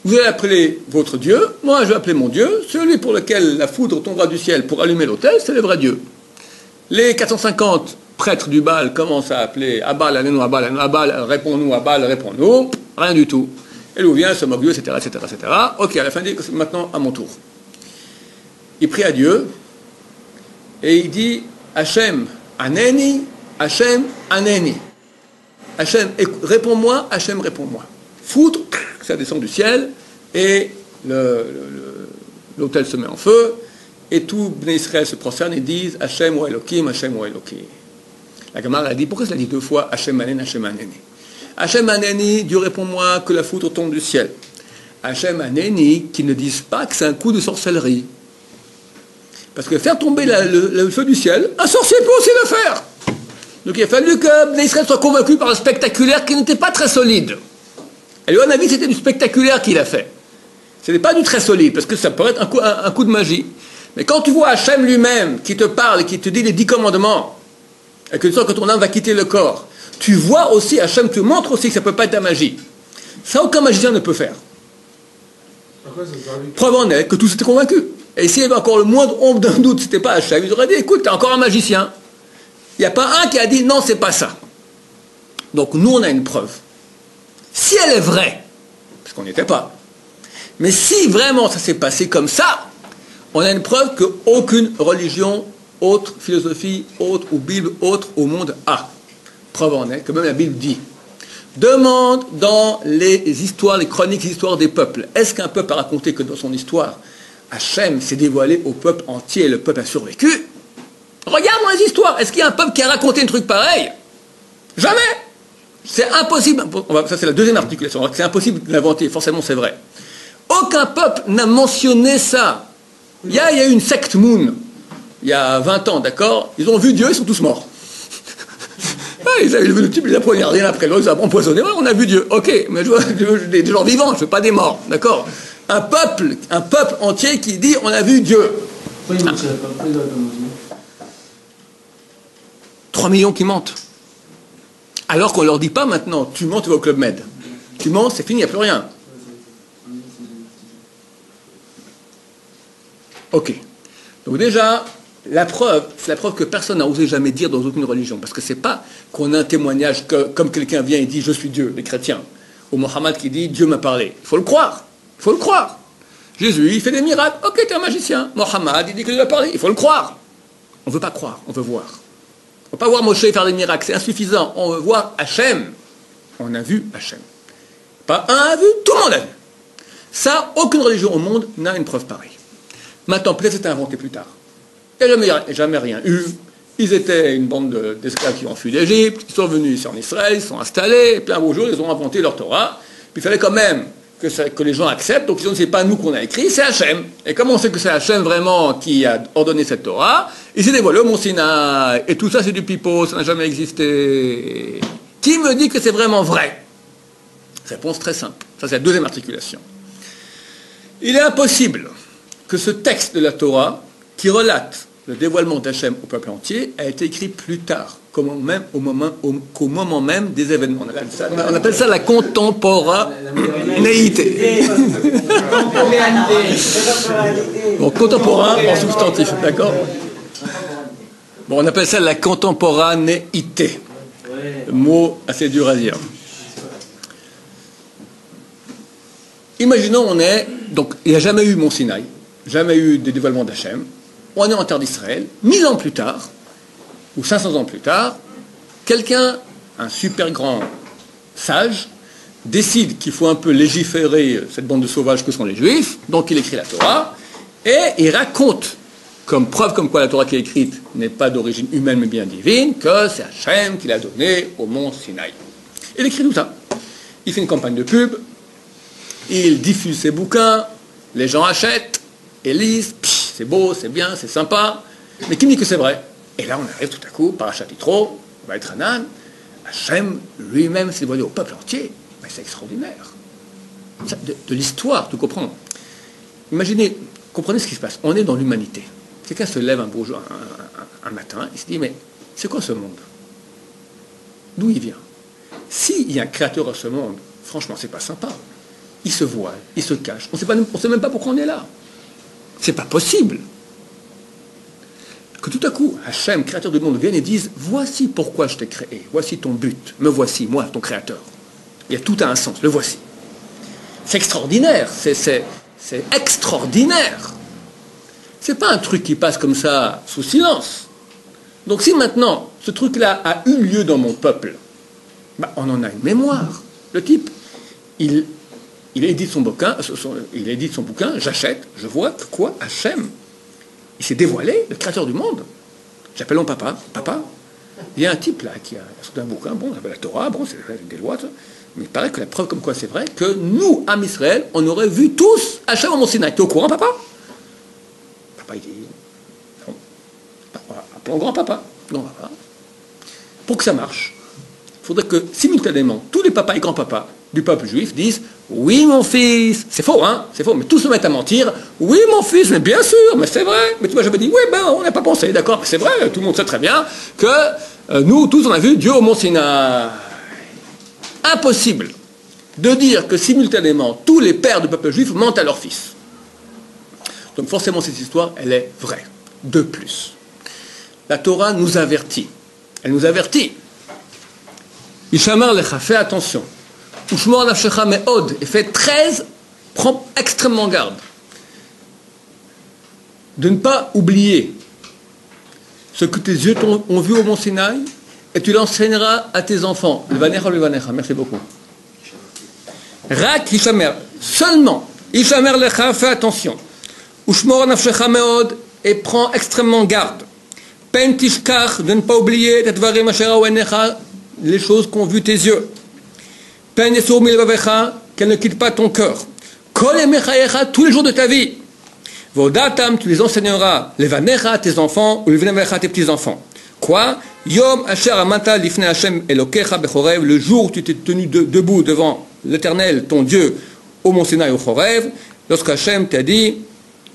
Vous allez appeler votre Dieu, moi je vais appeler mon Dieu, celui pour lequel la foudre tombera du ciel pour allumer l'autel, c'est le vrai Dieu. Les 450 prêtres du Baal commencent à appeler Abal, allez-nous, Abal, Abal, réponds-nous, Abal, réponds-nous, rien du tout. Et l'où vient, se moque Dieu, etc., etc., etc. Ok, à la fin, il dit, maintenant à mon tour. Il prie à Dieu, et il dit, Hachem, Aneni, Hachem, Aneni. Hachem, réponds-moi, Hachem, réponds-moi. Foudre, ça descend du ciel, et l'autel se met en feu, et tout Bnei Israël se prosterne et disent Hachem ou Elohim, Hachem ou Elohim. La Gemara a dit, pourquoi ça dit deux fois Hachem Anen, Hachem Aneni? Hachem Aneni, Dieu répond-moi que la foudre tombe du ciel. Hachem Aneni, qui ne disent pas que c'est un coup de sorcellerie. Parce que faire tomber le feu du ciel, un sorcier peut aussi le faire. Donc il a fallu que Bnei Israël soit convaincu par le spectaculaire qui n'était pas très solide. Et lui, on a vu que c'était du spectaculaire qu'il a fait. Ce n'est pas du très solide, parce que ça pourrait être un coup de magie. Mais quand tu vois Hachem lui-même qui te parle et qui te dit les 10 commandements, et que tu sens que ton âme va quitter le corps, tu vois aussi, Hachem te montre aussi que ça ne peut pas être de la magie. Ça, aucun magicien ne peut faire. Preuve en est que tous étaient convaincus. Et s'il y avait encore le moindre ombre d'un doute, c'était pas Hachem, ils auraient dit, écoute, tu es encore un magicien. Il n'y a pas un qui a dit, non, c'est pas ça. Donc nous, on a une preuve. Si elle est vraie, parce qu'on n'y était pas, mais si vraiment ça s'est passé comme ça, on a une preuve qu'aucune religion, autre philosophie, autre ou Bible, autre au monde a. Preuve en est que même la Bible dit. Demande dans les histoires, les chroniques, les histoires des peuples. Est-ce qu'un peuple a raconté que dans son histoire, Hachem s'est dévoilé au peuple entier et le peuple a survécu? Regarde dans les histoires. Est-ce qu'il y a un peuple qui a raconté un truc pareil? Jamais. C'est impossible. Ça, c'est la deuxième articulation. C'est impossible de l'inventer. Forcément, c'est vrai. Aucun peuple n'a mentionné ça. Il y a eu une secte Moon, il y a 20 ans, d'accord? Ils ont vu Dieu, ils sont tous morts. Ils avaient vu le type, ils apprenaient rien après l'autre, ils ont empoisonné. Ouais, on a vu Dieu. Ok, mais je veux des gens vivants, je veux pas des morts, d'accord? Un peuple entier qui dit on a vu Dieu. 3 millions qui mentent. Alors qu'on leur dit pas maintenant, tu mens, tu vas au Club Med. Tu mens, c'est fini, il n'y a plus rien. Ok. Donc déjà, la preuve, c'est la preuve que personne n'a osé jamais dire dans aucune religion. Parce que c'est pas qu'on a un témoignage comme quelqu'un vient et dit je suis Dieu, les chrétiens. Ou Mohammed qui dit Dieu m'a parlé. Il faut le croire. Il faut le croire. Jésus, il fait des miracles. Ok, t'es un magicien. Mohammed, il dit que Dieu a parlé. Il faut le croire. On ne veut pas croire, on veut voir. On ne veut pas voir Moshe faire des miracles, c'est insuffisant. On veut voir Hachem. On a vu Hachem. Pas un a vu, tout le monde a vu. Ça, aucune religion au monde n'a une preuve pareille. Maintenant, peut-être c'était inventé plus tard. Il n'y a jamais rien eu. Ils étaient une bande d'esclaves qui ont fui d'Égypte, ils sont venus ici en Israël, ils sont installés, et puis un beau jour, ils ont inventé leur Torah. Puis il fallait quand même que les gens acceptent, donc ils ont dit, c'est pas nous qu'on a écrit, c'est Hachem. Et comme on sait que c'est Hachem vraiment qui a ordonné cette Torah, il s'est dévoilé au Mont Sinaï. Et tout ça, c'est du pipeau, ça n'a jamais existé. Qui me dit que c'est vraiment vrai? Réponse très simple. Ça, c'est la deuxième articulation. Il est impossible que ce texte de la Torah, qui relate le dévoilement d'Hachem au peuple entier, a été écrit plus tard, qu'au moment même des événements. On appelle ça la contemporanéité. Bon, contemporain en substantif, d'accord? Bon, on appelle ça la contemporanéité. Mot assez dur à dire. Imaginons, donc, il n'y a jamais eu Mont Sinaï, jamais eu de dévoilement d'Hachem. On est en terre d'Israël, 1000 ans plus tard, ou 500 ans plus tard, quelqu'un, un super grand sage, décide qu'il faut un peu légiférer cette bande de sauvages que sont les Juifs, donc il écrit la Torah, et il raconte, comme preuve comme quoi la Torah qui est écrite n'est pas d'origine humaine mais bien divine, que c'est Hachem qui l'a donné au mont Sinaï. Il écrit tout ça. Il fait une campagne de pub, il diffuse ses bouquins, les gens achètent et lisent, c'est beau, c'est bien, c'est sympa, mais qui me dit que c'est vrai? Et là on arrive tout à coup, Parashat Yitro, Vaïtranan, Hachem lui-même s'est dévoilé au peuple entier. Mais c'est extraordinaire. De l'histoire, tu comprends? Imaginez, comprenez ce qui se passe. On est dans l'humanité. Quelqu'un se lève un beau jour, un matin, il se dit, mais c'est quoi ce monde? D'où il vient? S'il y a un créateur à ce monde, franchement, c'est pas sympa. il se voile, il se cache. On ne sait même pas pourquoi on est là. C'est pas possible. Que tout à coup, Hachem, créateur du monde, vienne et dise « Voici pourquoi je t'ai créé, voici ton but, me voici, moi, ton créateur. » Il y a tout un sens, le voici. C'est extraordinaire, c'est extraordinaire. C'est pas un truc qui passe comme ça sous silence. Donc si maintenant, ce truc-là a eu lieu dans mon peuple, bah, on en a une mémoire. Le type, il édite son bouquin, j'achète, je vois que quoi, Hachem, il s'est dévoilé, le créateur du monde. J'appelle mon papa. Il y a un type là qui a sorti un bouquin, bon, la Torah, bon, c'est des lois, mais il paraît que la preuve comme quoi c'est vrai, que nous, Am Israël, on aurait vu tous Hachem au Mont Sinaï. T'es au courant, papa? Papa, il dit, non. Appelons grand-papa. Grand-papa. Pour que ça marche, il faudrait que, simultanément, tous les papas et grands-papas du peuple juif disent « Oui, mon fils !» C'est faux, hein? C'est faux, mais tous se mettent à mentir. « Oui, mon fils, mais bien sûr, mais c'est vrai. » Mais tu vois, j'avais dit « Oui, ben, on n'a pas pensé, d'accord, mais c'est vrai, tout le monde sait très bien que nous, tous, on a vu Dieu au Mont Sinaï. » Impossible de dire que, simultanément, tous les pères du peuple juif mentent à leurs fils. Donc, forcément, cette histoire, elle est vraie. De plus. La Torah nous avertit. Elle nous avertit. Ishamar lecha, fais attention. Ushmor nafshecha me'od, et fait 13, prends extrêmement garde de ne pas oublier ce que tes yeux ont vu au Mont Sinaï, et tu l'enseigneras à tes enfants. Levanecha, merci beaucoup. Rak Ishamer, seulement, Ishamer lecha, fais attention. Ushmor nafshecha me'od, et prends extrêmement garde. Pen tishkach, de ne pas oublier, tetvarim asher ha'onecha, les choses qu'ont vu tes yeux. Pen yesur milvavecha, qu'elle ne quitte pas ton cœur. Kol emechayecha, tous les jours de ta vie. Vodatam, tu les enseigneras, levanecha, tes enfants, ou levanecha, tes petits-enfants. Quoi? Yom asher amata lifnei Hashem elokecha bechorev, le jour où tu t'es tenu debout devant l'Éternel, ton Dieu, au Mont Sinaï, au Chorev, lorsque Hashem t'a dit,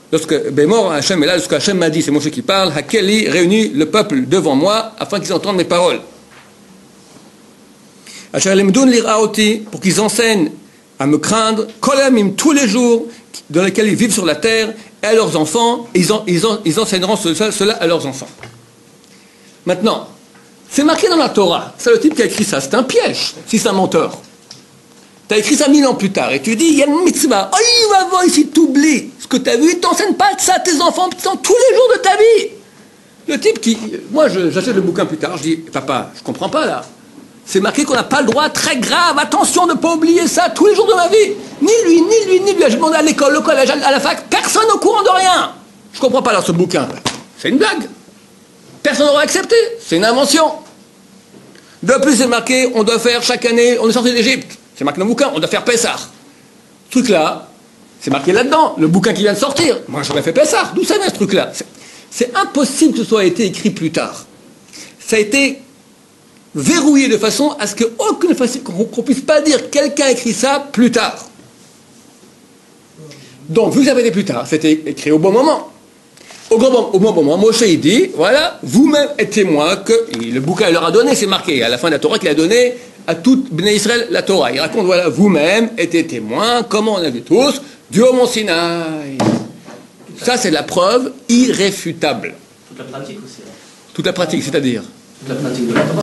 lorsque Bémor Hashem est là, lorsque Hashem m'a dit, c'est Moshe qui parle, Hakeli réunit le peuple devant moi afin qu'ils entendent mes paroles. Pour qu'ils enseignent à me craindre, Kolamim, tous les jours dans lesquels ils vivent sur la terre, et à leurs enfants, ils enseigneront cela à leurs enfants. Maintenant, c'est marqué dans la Torah, c'est le type qui a écrit ça, c'est un piège, si c'est un menteur. Tu as écrit ça 1000 ans plus tard, et tu dis, il y a une mitzvah, oh, il va voir ici, t'oublies ce que tu as vu, il t'enseigne pas ça à tes enfants, tous les jours de ta vie. Le type qui, moi j'achète le bouquin plus tard, je dis, papa, je comprends pas là. C'est marqué qu'on n'a pas le droit, très grave, attention de ne pas oublier ça tous les jours de ma vie. Ni lui. J'ai demandé à l'école, au collège, à la fac, personne au courant de rien. Je comprends pas alors ce bouquin. C'est une blague. Personne n'aura accepté. C'est une invention. De plus, c'est marqué, on doit faire chaque année, on est sorti d'Égypte. C'est marqué dans le bouquin, on doit faire Pessah. Ce truc-là, c'est marqué là-dedans. Le bouquin qui vient de sortir. Moi, j'aurais fait Pessah. D'où ça vient ce truc-là? C'est impossible que ce soit été écrit plus tard. Ça a été verrouillé de façon à ce qu'on puisse pas dire quelqu'un a écrit ça plus tard. Donc, vous avez été plus tard, c'était écrit au bon moment. Au bon moment, Moshe il dit, voilà, vous-même êtes témoins que le bouquin il leur a donné, c'est marqué à la fin de la Torah qu'il a donné à tout Bnei Israël la Torah. Il raconte, voilà, vous-même étiez témoins, comment on a vu tous, Dieu au Mont Sinaï. Ça, c'est la preuve irréfutable. Toute la pratique aussi. Toute la pratique, c'est-à-dire Toute la pratique de la Torah.